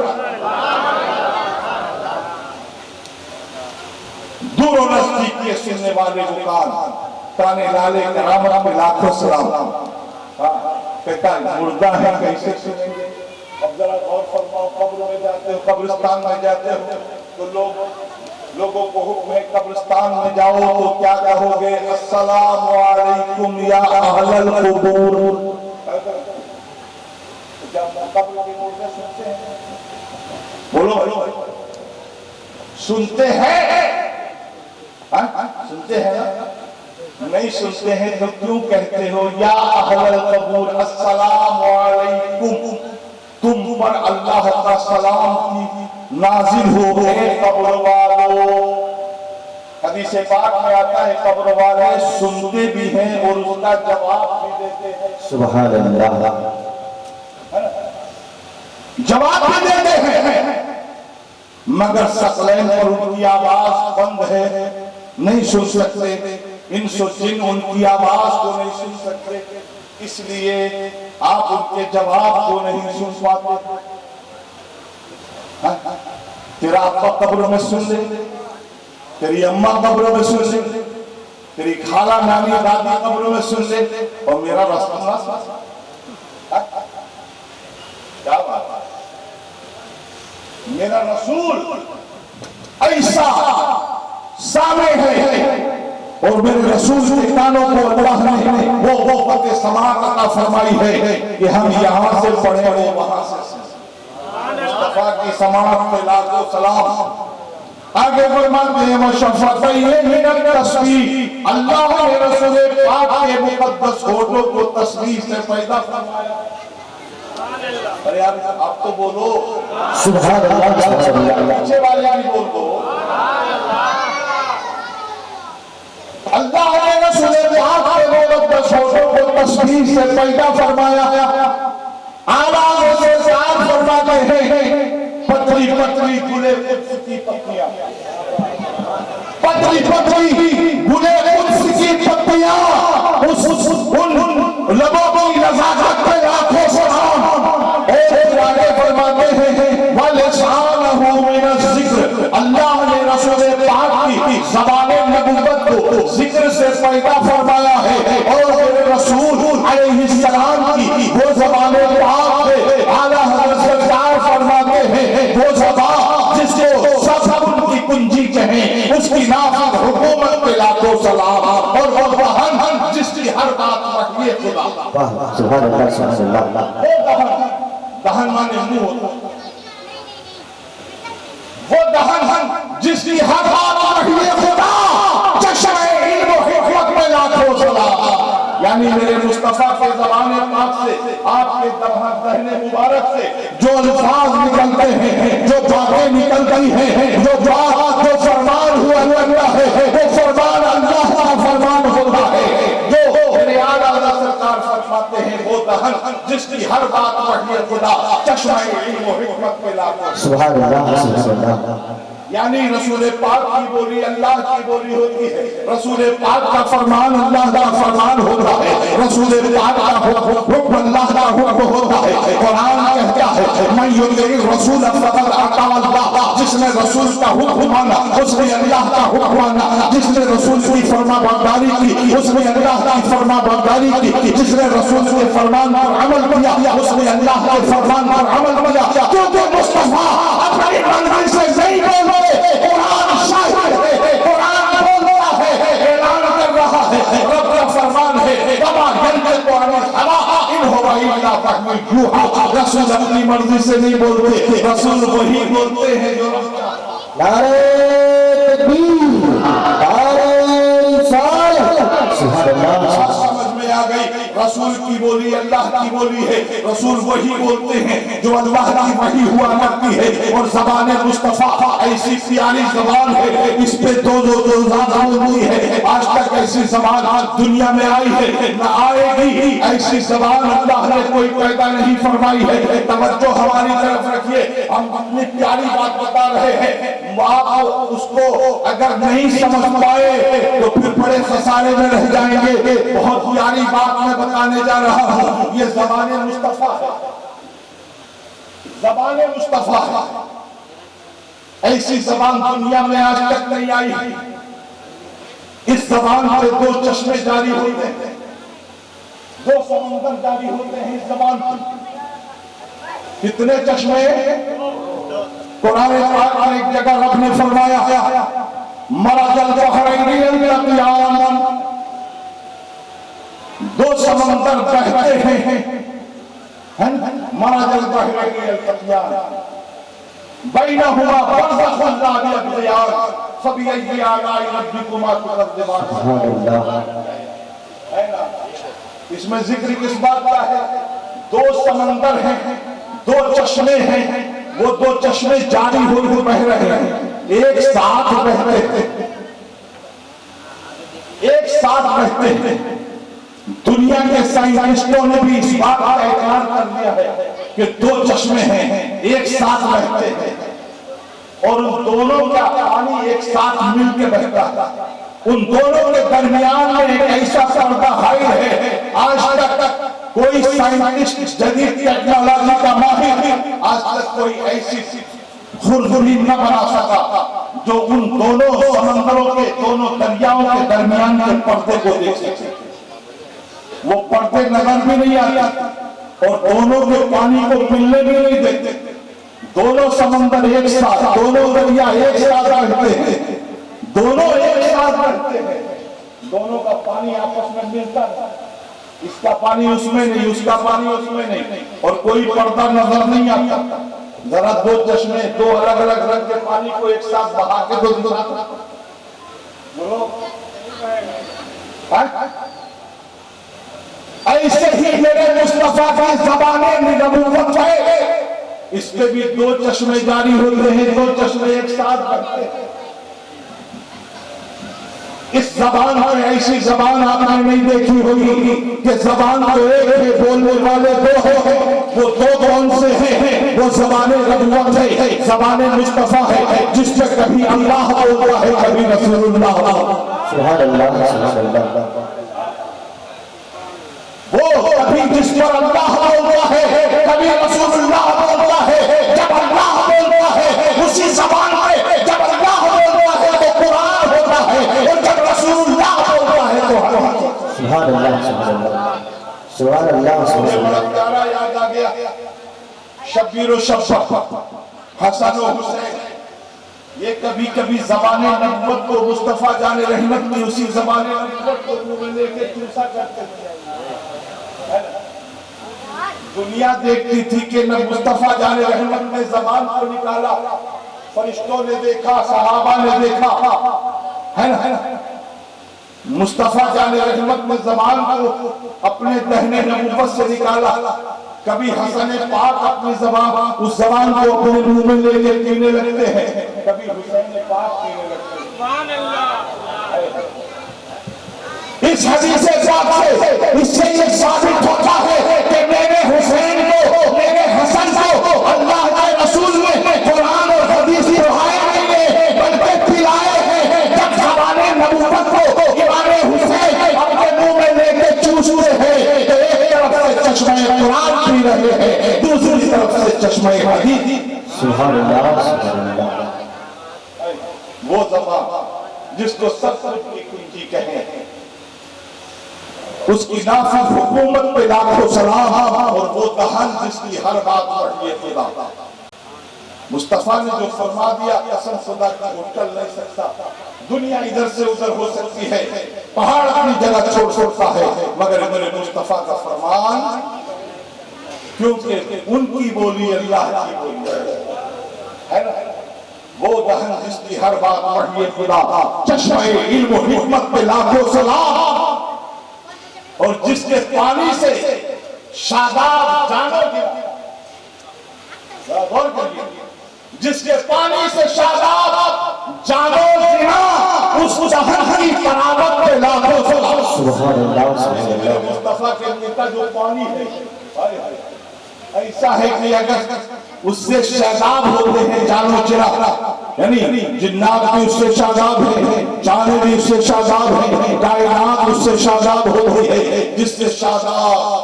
दूर और नजदीक के सुनने वाले को कान ताने लाले करामत में लाखों सलाम। कहता मुर्दा है कैसे सुनेंगे? अब जरा गौर फरमाओ, कब्र में जाते हो, कब्रिस्तान में जाते हो तो लोगों को हुक्म है कब्रिस्तान में जाओ तो क्या कहोगे? अस्सलामु अलैकुम या अहलल कुबूर। जब कब्र के मुर्दे सुनते हैं बोलो सुनते हैं? सुनते हैं ना? नहीं सुनते हैं तो क्यों कहते हो या अहलल कबूर अस्सलामु अलैकुम, तुम पर अल्लाह का सलाम नाजिल हो गए कब्र वालों। हदीस पाक में आता है कब्र वाले सुनते भी हैं और उसका जवाब भी देते हैं। सुभान अल्लाह, जवाब भी देते हैं, मगर सकलैन पर उनकी आवाज बंद है, नहीं सुन सकते। इंसो जिन उनकी आवाज को नहीं सुन सकते, इसलिए आप उनके जवाब को नहीं सुन पाते। तेरा अब्बा कब्र में सुन ले, तेरी अम्मा कब्र में सुन ले, तेरी खाला नानी दादी कब्र में सुन ले, और मेरा रसूल क्या बात है, मेरा रसूल ऐसा सामे है और मेरे रसूल के कानों को अल्लाह ने वो फतेह समाअत अता फरमाई है कि हम यहाँ से पढ़े वो वहां से मुस्तफा की समाअत पे लाखों सलाम। आगे फरमाते हैं वशफ़तैन तस्बीह, अल्लाह ने रसूल पाक के मुक़द्दस होठों को तस्बीह से पैदा फरमाया। अरे यार आप तो बोलो सुभान अल्लाह, पीछे वाले भी बोल दो। अल्लाह ने रसूल पाक के मुक़द्दस होठों को तस्बीह से पैदा फरमाया। आवाज़ से साफ फरमाते हैं पतली पतली गुले कुद्स की पत्तियां, पतली पतली गुले कुद्स की पत्तियां, उन लबों की नज़ाकत पे लाखों सलाम। और आगे फरमाते हैं वलिसानहु मिनज़ ज़िक्र, अल्लाह ने रसूल पाक की ज़बाने नबुव्वत को जिक्र से पैदा फरमाया है। और मेरे रसूल अलैहिस्सलाम की वो ज़बाने पाक है, आला हज़रत सरकार फरमाते हैं वो ज़बान जिसको सब उनकी कुंजी कहें, उसकी नाफिज़ हुकूमत पे लाखों सलाम। और वो दहन जिसकी हर बात वही खुदा, सुभान अल्लाह सुभान अल्लाह। दहन माने मुंह होता, वो दहन जिसकी हर बात वही खुदा, चश्मे इल्म हिकमत में लाखों सलाम। यानी मेरे मुस्तफा के ज़बाने पाक से, आपके दहने मुबारक से जो अल्फाज निकलते हैं, जो बातें निकलती हैं, जो बात जो फरमान हुआ करता है, वो फरमान अल्लाह का फरमान होता है। जो मेरे आला सरकार फरमाते हैं वो दहन जिसकी हर बात वही खुदा, चश्मा इल्म हिकमत में लाखों सुभान अल्लाह सुभान अल्लाह। यानी रसूल पाक की बोली अल्लाह की बोली होती है, रसूल पाक का फरमान अल्लाह का फरमान होता है, रसूल पाक का हुक्म अल्लाह का हुक्म होता है। कुरान कहता है मैं युतिर रसूल फक़द अता अल्लाह, जिसने रसूल का हुक्म माना उसने अल्लाह का हुक्म माना, जिसने रसूल की फरमाबरदारी की उसने अल्लाह की फरमाबरदारी की, जिसने रसूल के फरमान पर अमल किया उसने अल्लाह के फरमान पर अमल किया। क्योंकि मुस्तफा अपनी मंजिल से नहीं बोल कुरान शाहिद है, कुरान बोलता है, ऐलान कर रहा है, रब का फरमान है कमा यंतिक़ु अनिल हवा इन हुवा इल्ला वह्युन यूहा। रसूल अपनी मर्जी से नहीं बोलते, रसूल वही बोलते हैं जो नारे तकबीर, नारे रिसालत। सुभान अल्लाह, समझ में आ गई। रसूल की बोली अल्लाह की बोली है, रसूल वही बोलते हैं जो अल्लाह की वही हुआ करती है। और ज़बाने मुस्तफा ऐसी प्यारी ज़बान है, इस पे दो हुई है। आज तक ऐसी ज़बान आज दुनिया में आई है न आएगी, ऐसी ज़बान अल्लाह ने कोई पैदा नहीं फरमाई है। तवज्जो हमारी तरफ रखिए, हम अपनी प्यारी बात बता रहे हैं, आप उसको अगर नहीं समझ पाए तो फिर बड़े खसारे में रह जाएंगे। बहुत प्यारी बात मैं बताने जा रहा हूं, ये ज़बाने मुस्तफा है, ज़बाने मुस्तफा है। ऐसी ज़बान दुनिया में आज तक नहीं आई। इस ज़बान पे दो चश्मे जारी होते हैं, दो समंदर जारी होते हैं इस ज़बान पर। कितने चश्मे? कुरान पाक में एक जगह रब ने फरमाया मरजल बहरैनी यल्तक़ियान, दो समंदर बहते हैं, मरजल बहरैनी यल्तक़ियान, बैनहुमा बरज़ख़ुन ला यब्ग़ियान फ़बिअय्यि आलाइ रब्बिकुमा तुकज़्ज़िबान। है ना? इसमें जिक्र किस बात का है? दो समंदर हैं, दो चश्मे हैं, वो दो चश्मे जारी होकर बह रहे हैं, एक साथ बहते हैं, एक साथ बहते हैं। दुनिया के साइंटिस्टों ने भी इस बात का इकरार कर दिया है कि दो चश्मे हैं, एक साथ बहते हैं और उन दोनों का पानी एक साथ मिलकर बहता है। उन दोनों के दरमियान में एक ऐसा पर्दा हाइल है, आज तक कोई साइंटिस्ट, जदीद टेक्नोलॉजी का माहिर आज तक कोई ऐसी खुरदुरी न बना सका जो उन दोनों समंदरों के, दोनों दरियाओं के दरमियान के पर्दे को देख सके। वो पर्दे नजर भी नहीं आते और दोनों के पानी को मिलने भी नहीं देते। दोनों समंदर एक साथ, दोनों दरिया एक साथ बहते हैं, दोनों एक साथ बहते हैं, दोनों का पानी आपस में मिलता है। इसका पानी उसमें नहीं, उसका पानी उसमें नहीं, और कोई पर्दा नजर नहीं आता। जरा दो चश्मे, दो अलग अलग रंग के पानी को एक साथ बहा के दो बोलो। ऐसे ही मेरे मुस्तफा की ज़बाने नबूवत है, इस पे भी दो चश्मे जारी होते हैं, दो चश्मे एक साथ बहते हैं। इस जबान में ऐसी जबान आपने नहीं देखी होगी कि जबान तो एक है, बोलने वाले दो हैं, वो दो कौन से हैं? वो ज़बाने नबूवत है, ज़बाने मुस्तफा है, जिससे कभी अल्लाह बोलता है, कभी रसूलुल्लाह। सुभान अल्लाह, सुभान अल्लाह। वो कभी जिस पर अल्लाह बोलता है, कभी रसूलुल्लाह बोलता है। जब अल्लाह बोलता है उसी ज़बान में, जब अल्लाह बोलता है तो कुरान होता है, और जब रसूलुल्लाह बोलता है तो सुभान अल्लाह, सुभान अल्लाह, सुभान अल्लाह, सुभान अल्लाह। याद आ गया शब्बीर व शब्ब, हसन व हुसैन, ये कभी कभी ज़बाने नबूवत को, मुस्तफा जाने रहमत की उसी ज़बाने नबूवत को मुंह में लेके चूसा करते थे। दुनिया देखती थी कि न मुस्तफा जाने रहमत ने ज़बान को निकाला, फरिश्तों ने देखा, सहाबा ने देखा, है ना? मुस्तफा जाने रहमत ने ज़बान को अपने दहने नबूवत से निकाला। कभी हसन पाक अपनी ज़बान, उस ज़बान को अपने मुंह में लेके पीने लगते हैं, कभी हुसैन पाक पीने लगते हैं। सुभान अल्लाह। इस हदीस पाक से इससे ये साबित होता है कि मेरे हुसैन को, मेरे हसन को अल्लाह के रसूल ने कुरान और हदीस पढ़ाए नहीं है, बल्कि पिलाए हैं। जब ज़बाने नबूवत को इमाम हुसैन अपने मुंह में लेके चूसते हैं तो एक तरफ से चश्मे कुरान पी रहे हैं, दूसरी तरफ से चश्मे हदीस। सुभान अल्लाह, सुभान अल्लाह। वो ज़बान जिसको सब कुछ की कुंजी कहे, उसकी नाफिज हुकूमत पे लाखों सलाम, और वो दहन जिसकी हर बात पढ़िए खुदा। मुस्तफा ने जो फरमा दिया, कसम खुदा की वो टल नहीं सकता। दुनिया इधर से उधर हो सकती है, पहाड़ अपनी जगह छोड़ सकता है, मगर मेरे मुस्तफा का फरमान, क्योंकि उनकी बोली अल्लाह की बोली है ना? वो दहन जिसकी हर बात पढ़िए खुदा, चश्मे इल्म व हिकमत पे लाखों सलाम, और जिसके पानी से शादाब जानो गिरा, गौर करिए, जिसके पानी से शादाब जानो गिरा, उस दहन की तरावत पे लाखों सलाम। सुभान अल्लाह, सुभान अल्लाह। मुस्तफा के नीता जो पानी है ऐसा है कि अगर उससे शादाब होते हैं जानो चिरा, यानी जिन्नात भी उससे शादाब है, जाने भी उससे शादाब है, कायनात उससे शादाब होती है। जिससे शादाब,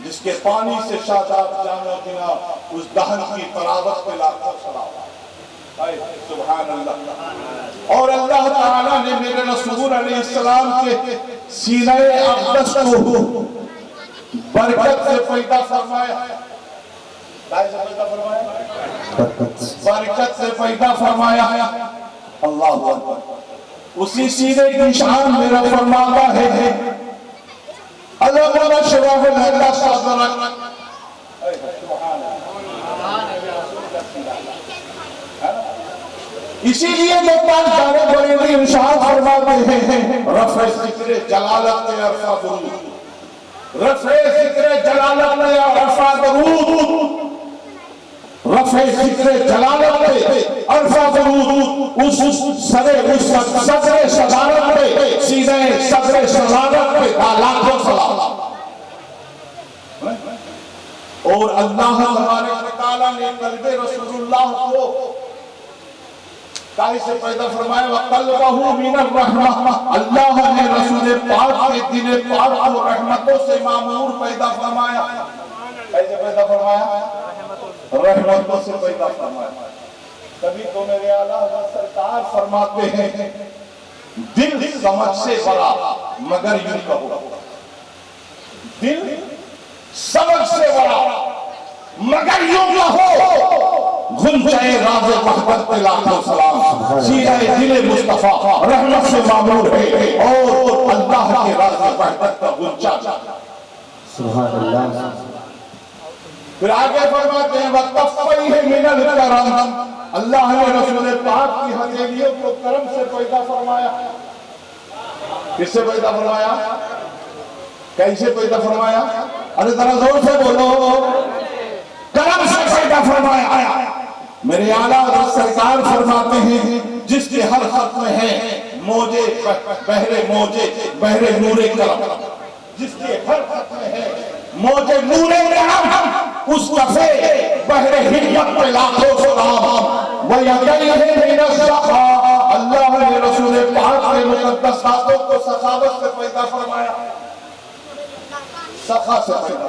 जिसके पानी से शादाब जानो बिना, उस दहन की तरावत पे लाखों सलाम। सुभान अल्लाह। और अल्लाह ताला ने मेरे रसूल अलैहिस्सलाम के सीने अक़दस को बरकत से पैदा फरमाया, बरकत से पैदा फरमाया। अल्लाह अकबर। उसी सीने की शान मेरा फरमाता है, अल्लाह शराफ इसीलिए लोग जाने बड़े इरशाद फरमाते हैं रफ़े ज़िक्र जलालत में अरफा दुरूद, रफ़े ज़िक्र जलालत में अरफा दुरूद, रफ़े ज़िक्र जलालत में अरफा दुरूद, उस सदरे सदारत पे सीधे सदरे सदारत पे लाखों सलाम। और अल्लाह तबारक व तआला ने कल्बे रसूलुल्लाह को काहे से पैदा फरमाया, वक़ल्बहु मिनर रहमा, अल्लाह ने रसूल पाक के दिल पाक को रहमतों से मामूर पैदा फरमाया। कैसे पैदा फरमाया? रहमतों से पैदा फरमाया। तभी तो मेरे आला हज़रत सरकार फरमाते हैं दिल समझ से बड़ा मगर यूं कहो, दिल समझ से बड़ा मगर यूं कहो, गुंजाए राज़े वहदत पे लाखों सलाम, सीधे दिले मुस्तफा रहमत से मामूर है और अल्लाह के राज़े वहदत का गुंजा। सुभान अल्लाह। फिर आगे फरमाते हैं वक़फ़ैहि मिनल करम, अल्लाह ने रसूल पाक की हथेलियों को करम से पैदा फरमाया। किससे पैदा फरमाया? कैसे पैदा फरमाया? अरे जरा जोर से बोलो, करम से पैदा फरमाया। मेरे आला हज़रत सरकार फरमाते हैं जिसके हर हक में है मौजे बहरे नूरे करम, जिसके हर हक में है मौजे नूरे करम, उस कफे बहरे हिम्मत पे लाखों सलाम। वह यक़ीन बिना सखा, अल्लाह ने रसूल पाक के मुक़द्दस हाथों को सखावत से पैदा फरमाया, सखा से पैदा।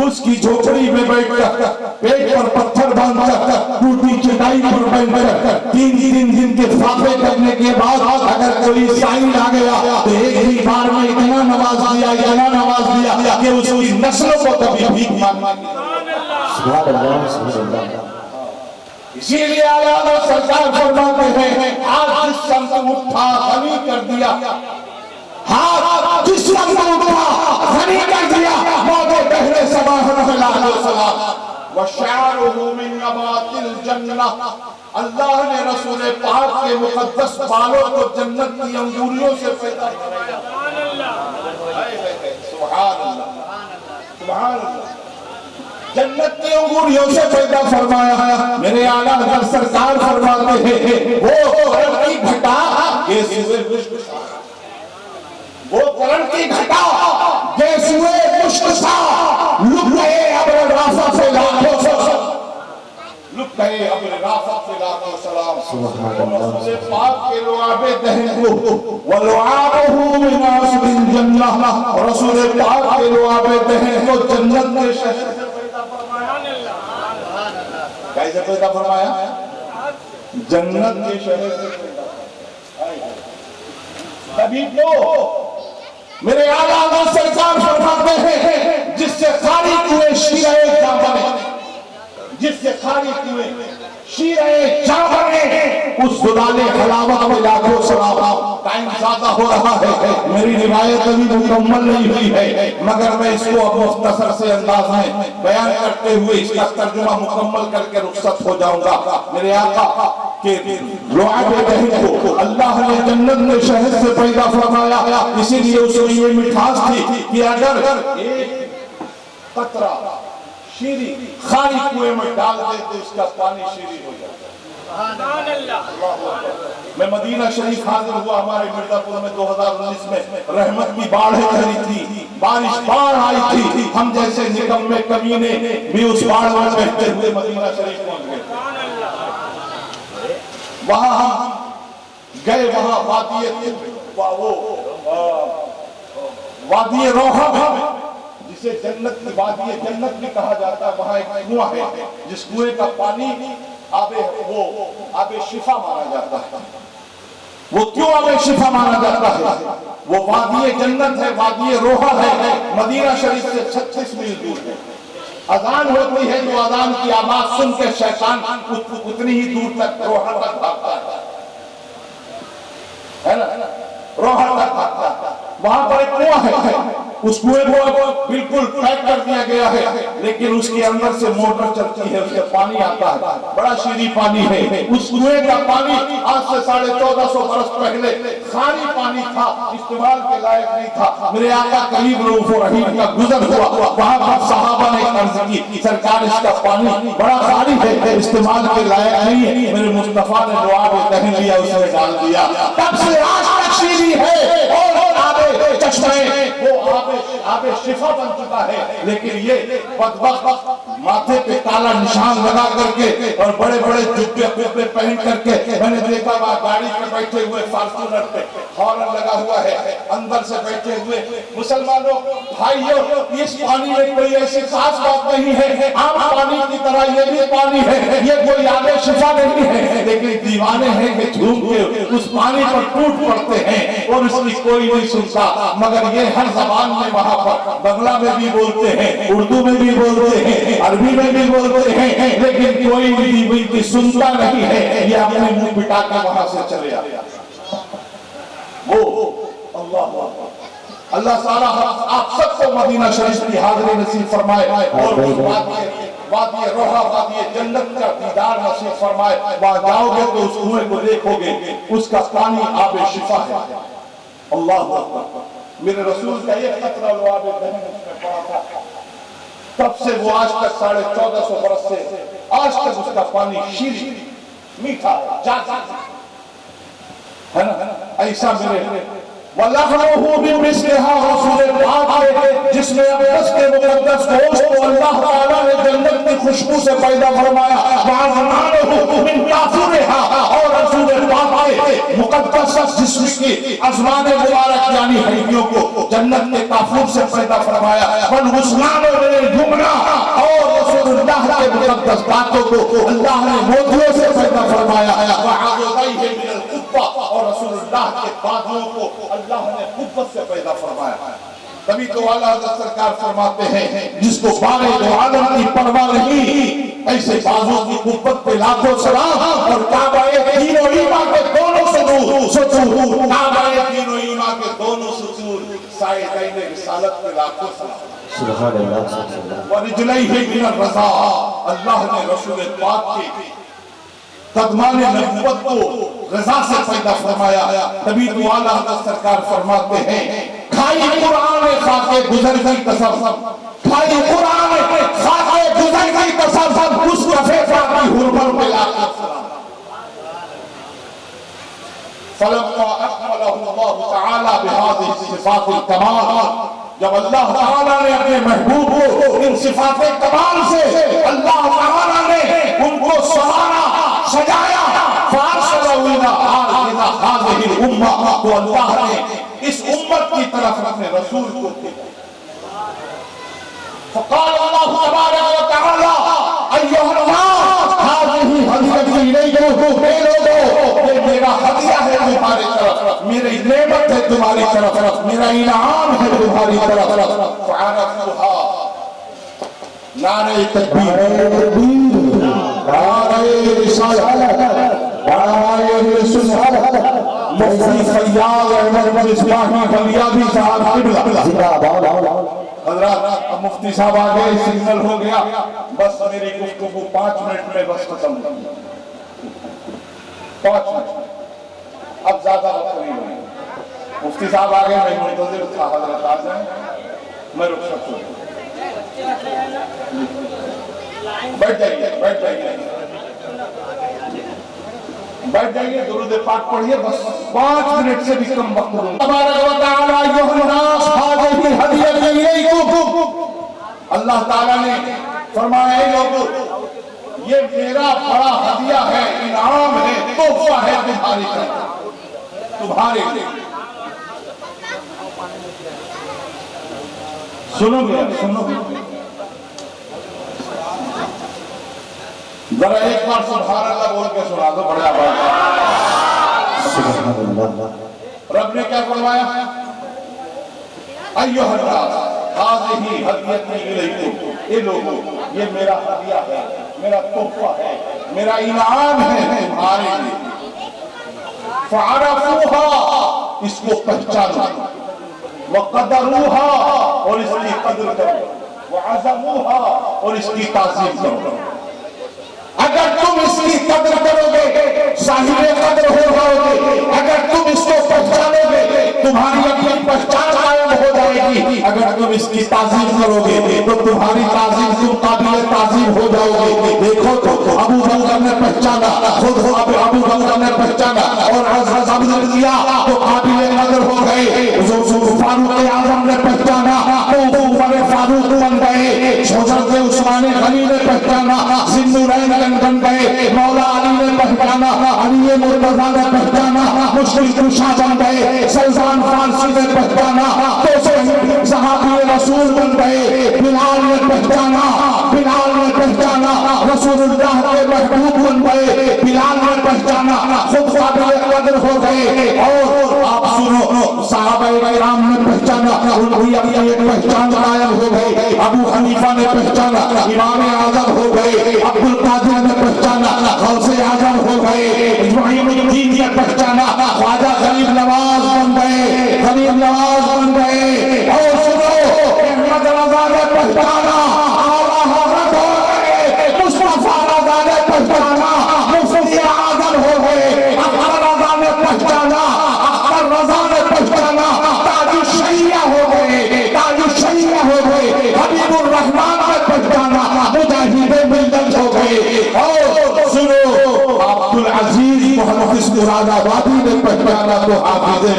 उसकी झोपड़ी में बैठकर पेट पर पत्थर बांधकर टूटी चटाई पर बैठकर तीन दिन के फाफे करने के बाद अगर कोई साइन आ गया तो एक ही बार में इतना नवाज दिया कि उसकी नस्लों को कभी भीख मांगनी। इसीलिए आला सरकार फरमाते हैं आज जिस शम्स उठा गनी कर दिया, हाँ जिस शम्स उठा गनी कर दिया, मौके पहले सलाम वशारुहु मिन नबातिल जन्नह, अल्लाह ने रसूल पाक के मुकद्दस बालों को जन्नत की अंगूरियों से पैदा किया। सुभान अल्लाह, सुभान अल्लाह, जन्नत की अंगूरियों से पैदा फरमाया। मेरे आला हज़रत सरकार फरमाते हैं वो करम की घटा वो करम की घटा जैसे पुष्प सा लुक गए अब्र राफा से लाखों सलाम, लुक गए अब्र राफा से लाखों सलाम। रसूल पाक के लुआबे दहन को वलुआबहु मिन आसबिल जन्नह, रसूल पाक के लुआबे दहन को जन्नत के शहर से पैदा फरमाया। कैसे पैदा फरमाया? जन्नत के शहर से पैदा। तभी तो मेरे आला हज़रत सरकार फरमाते हैं जिससे खाली कुएं शीरे जा बने, जिससे खाली कुएं शीरे जा बने, उस दुलाले हलावत में लाखों सलाम। टाइम ज्यादा हो रहा है, मेरी रिवायत अभी मुकम्मल नहीं हुई है, मगर मैं इसको अब मुख्तसर से अंदाज में बयान करते हुए इसका तर्जुमा मुकम्मल करके रुखसत हो जाऊंगा। मेरे आका के लुआबे दहन को अल्लाह ने जन्नत में शहद से पैदा फरमाया, इसीलिए उसमें ये मिठास थी कि अगर एक कतरा शीरी खाली कुएं में डाल दे तो इसका पानी शीरी हो जाता है। मैं मदीना शरीफ हाजिर हुआ, हमारे मिर्जापुर में 2019 में रहमत की बाढ़ चली थी, बाढ़ आई थी, हम जैसे निकम्मे कमीने भी उस बाढ़ में बहते हुए मदीना शरीफ पहुंच गए। वहां हम गए, वहां वादिये रोहा जिसे जन्नत की वादिये जन्नत भी कहा जाता है, वहां एक कुआं है जिस कुएं का पानी आबे शिफा माना जाता है। वो क्यों आबे शिफा माना जाता है? वो वादिये जन्नत है, वादिये रोहा है, मदीना शरीफ से 36 मील दूर है। अजान होती है तो अजान की आवाज सुन के शैतान उतनी ही दूर तक रोहा तक भागता है ना, रोहा तक भागता है। वहां पर एक कुआं है, उस कुएं को बिल्कुल पैक कर दिया गया है, लेकिन उसके अंदर से मोटर चलती है, उससे पानी आता है, बड़ा शीरी पानी है। उस कुएं का पानी आज से 1450 बरस पहले खारी पानी था, इस्तेमाल के लायक नहीं था। मेरे आका करीब रऊफ रहीम का गुजर हुआ, वहां पर सहाबा ने अर्ज की, सरकार इसका पानी बड़ा खारी है, इस्तेमाल के लायक नहीं है। मेरे मुस्तफा ने दुआ में कह लिया, उसमें डाल दिया, तब से आज तक शीरी है और आबे चश्मे वो आबे शिफा बन चुका है। लेकिन ये बदबख्त माथे पे काला निशान लगा करके और बड़े बड़े जुब्बे पहन करके, मैंने देखा वहां गाड़ी पे बैठे हुए फॉर्च्यूनर पे हॉर्न लगा हुआ है, अंदर से बैठे हुए मुसलमानों भाइयों, इस पानी में कोई ऐसी खास बात नहीं है, आम पानी की तरह ये भी पानी है, ये कोई आबे शिफा नहीं है। लेकिन दीवाने हैं कि झूम के उस पानी पर टूट पड़ते हैं और उसकी कोई नहीं सुनता। मगर ये हर जबान में वहां पर बंगला में भी बोलते हैं, उर्दू में भी बोलते हैं, अरबी में भी बोलते हैं, लेकिन कोई भी सुनता नहीं है। ये अपने मुंह बिटा के वहां से चले आते। वो अल्लाह सारा आप सबको मदीना शरीफ की हाजिरी नसीब फरमाए और वादिये रोहा वादिये जन्नत का दीदार नसीब फरमाए। वहां जाओगे तो उस कुएं को देखोगे, उसका पानी आबे शिफा है। अल्लाह मेरे रसूल का ये खतरा लो आबे उसमें पड़ा था, तब से वो आज तक 1450 बरस से आज तक उसका पानी शीरी मीठा है ना। ऐसा मेरे जिसमें अक़दस के मुक़द्दस गोश्त को अल्लाह ताला ने जन्नत की खुशबू से पैदा फरमाया, और रसूल पाक के मुक़द्दस जिस्म की अज़मान मुबारक यानी हड्डियों को जन्नत के काफूर से पैदा फरमाया, और रसूलुल्लाह के मुक़द्दस दांतों को अल्लाह ने मोतियों से पैदा फरमाया, और रसूलुल्लाह के बाजुओं को अल्लाह ने कुव्वत से पैदा फरमाया। तभी तो आला हज़रत सरकार फरमाते हैं, जिसको बारे दो आलम की परवाह नहीं, ऐसे बाजुओं की कुव्वत पे लाखों सलाम, और काबाए तीनों ईमा के दोनों सतूर, काबाए तीनों ईमा के दोनों सतूर, साइदैन रिसालत के लाखों सलाम। सुभान अल्लाह। व रिजलैहि मिनर रज़ा, अल्लाह ने रसूल पाक की कदमाने नबुव्वत को रज़ा से पैदा फरमाया। तभी तो आला हज़रत सरकार फरमाते हैं, खाई कुरान खाके गुजर की कसम, खाई कुरान खाके गुजर की कसम, उस कफे की हुर्मत पे लाके सलाम। फलम्मा अकमलहु अल्लाह तआला बिहाज़िहि सिफ़ातिल कमाल, जब अल्लाह ताला ने अपने महबूब को इन सिफ़ाते कमाल से अल्लाह ताला ने उनको सवारा सजाया, तो अल्लाह ने इस उम्मत की तरफ अपने रसूल को फ़क़ाल अल्लाह तबारक व तआला अय्युहन्नास हाज़िही हदीयती इलैकुम, ये मेरा हदिया है तुम्हारी तरफ, मेरी नेमत है तुम्हारी तरफ, मेरा इनाम है तुम्हारी तरफ। फ़अरफ़ूहा, नारे तकबीर, नारे रिसालत, नारे सुन्नत, मुफ्ती फैयाज़ अहमद मिसबाही बलियादी साहब जिंदाबाद। हज़रात, अब मुफ्ती साहब आ गए, सिग्नल हो गया, बस मेरी गुफ्तगू 5 मिनट में बस खत्म हो गई, 5 मिनट, अब ज्यादा वक्त नहीं होगी। मुफ्ती साहब आ गए, मैं मुंतज़िर था, हज़रत आ जाए, मैं रुखसत हूँ। बैठ जाइए, बैठ जाइए, बैठ जाइए, दुरूद पाक पढ़िए, बस 5 मिनट से भी कम वक्त दूंगा। अल्लाह ताला ने फरमाया, लोगों, ये मेरा बड़ा हदिया है, इनाम है, तोहफा है तुम्हारी तरफ, तुम्हारे लिए। सुनोगे, सुनोगे, जरा एक बार सुभान अल्लाह बोल के सुना दो, बड़ा बात। रब ने क्या फरमाया, अय्युहन्नास हाज़िही हदीयती इलैकुम, ये लोगों, ये मेरा हदिया है, मेरा तोहफा है, मेरा इनाम है तुम्हारे लिए। फ़अरफ़ूहा, इसको पहचानो, व क़दरूहा, और इसकी कद्र करो, वअज़मुहा और इसकी ताज़ीम करो। अगर तुम इसकी कद्र करोगे साहिबे कद्र हो जाओगे। अगर तुम इसको पहचानोगे तुम्हारी अपनी पहचान कायम हो जाएगी। अगर तुम इसकी ताज़ीम करोगे तो तुम्हारी ताज़ीम तुम काबिल ताज़ीम हो जाओगे। देखो तो अबू बकर ने पहचाना, खुद अबू बकर ने पहचाना और हज़रत रज़िया तो काबिल कद्र हो गए। फारूक आज़म ने पहचाना तो उमर फारूक बन गए। हज़रत उस्मान गनी ने पहचाना, ज़िन्नुरैन बन गए। मौला अली ने पहचाना, अली मुर्तज़ा ने पहचाना, मुश्किल कुशा बन गए। सल्मान फारसी ने पहचाना तो सहाबी रसूल बन गए। बिलाल ने पहचाना, रसूलुल्लाह के महबूब बन गए। बिलाल ने पहचाना, खुद काबिल कद्र हो गए। और आप सुनो, सहाबाए किराम ने पहचाना, उनकी अपनी एक पहचान कायम हो गई। अबू हनीफा ने पहचाना, इमाम आज़म हो गए। अब्दुल कादिर ने पहचाना, गौसे आज़म हो गए। मुईनुद्दीन ने पहचाना, ख्वाजा गरीब नवाज बन गए। और सुनो, अहमद रज़ा ने पहचाना, आला हज़रत हो गए। मुस्तफा रज़ा ने पहचाना, मुफ्ती आज़म हो गए। अख्तर रज़ा ने पहचाना, ताजुश्शरिया हो गए। हबीबुर रहमान ने पहचाना, मुजाहिदे मिल्लत हो गए। और सुनो, अब्दुल अजीज मुहद्दिस मुरादाबादी ने पहचाना तो हाफिज़े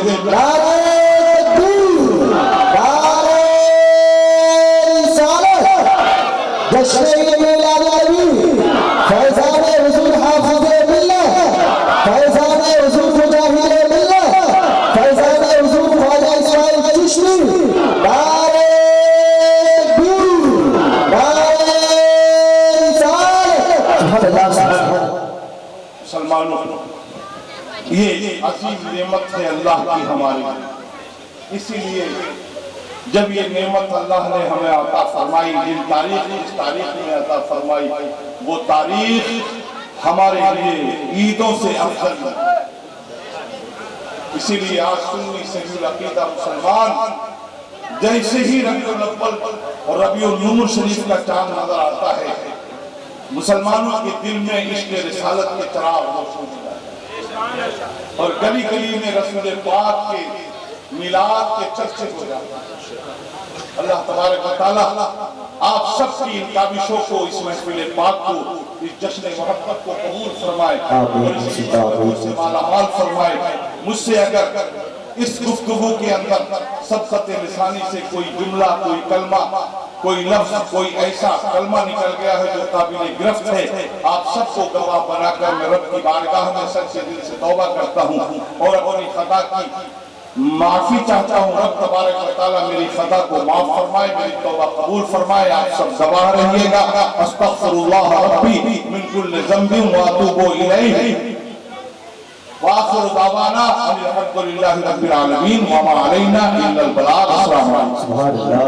ये अजीज नेमत है अल्लाह की हमारी। इसीलिए जब ये नेमत अल्लाह ने हमें अता फरमाई, जिस तारीख में अता फरमाई, वो तारीख हमारे लिए ईदों से अफजल है। इसीलिए आज सुन्नी सहीह अकीदा मुसलमान जैसे ही रबीउल अव्वल और रबीउल नूर शरीफ का चांद नजर आता है, मुसलमानों के दिल में इश्क़ रिसालत के चिराग रोशन होता है और गली गली में रसूल पाक के मिलाद के चर्चे हो जाते हैं। अल्लाह तबारक व तआला आप सबकी इन काबिशों को, इस महफिल पाक को, इस जश्न मोहब्बत को कबूल फरमाए और इसी बरकतों से मालामाल फरमाए। मुझसे अगर इस गुफ्तगू के अंदर सबकत लिसानी से कोई जुमला, कोई कलमा, कोई लफ्ज, कोई ऐसा कलमा निकल गया है जो काबिल गिरफ्त है, आप सबको गवाह बनाकर मैं रब की बारगाह में सच्चे दिल से तौबा करता हूँ और अपनी खता की माफी चाहता हूँ। रब तबारक व तआला मेरी खता को माफ फरमाए, मेरी तौबा कबूल फरमाए। आप सब गवाह रहिएगा। अस्तगफिरुल्लाह रब्बी मिन कुल्लि ज़ंबिन व अतूबु इलैहि व आखिरु दावाना अनिल हम्दुलिल्लाहि रब्बिल आलमीन व मा अलैना इल्लल बलाग। अस्सलामु अलैकुम।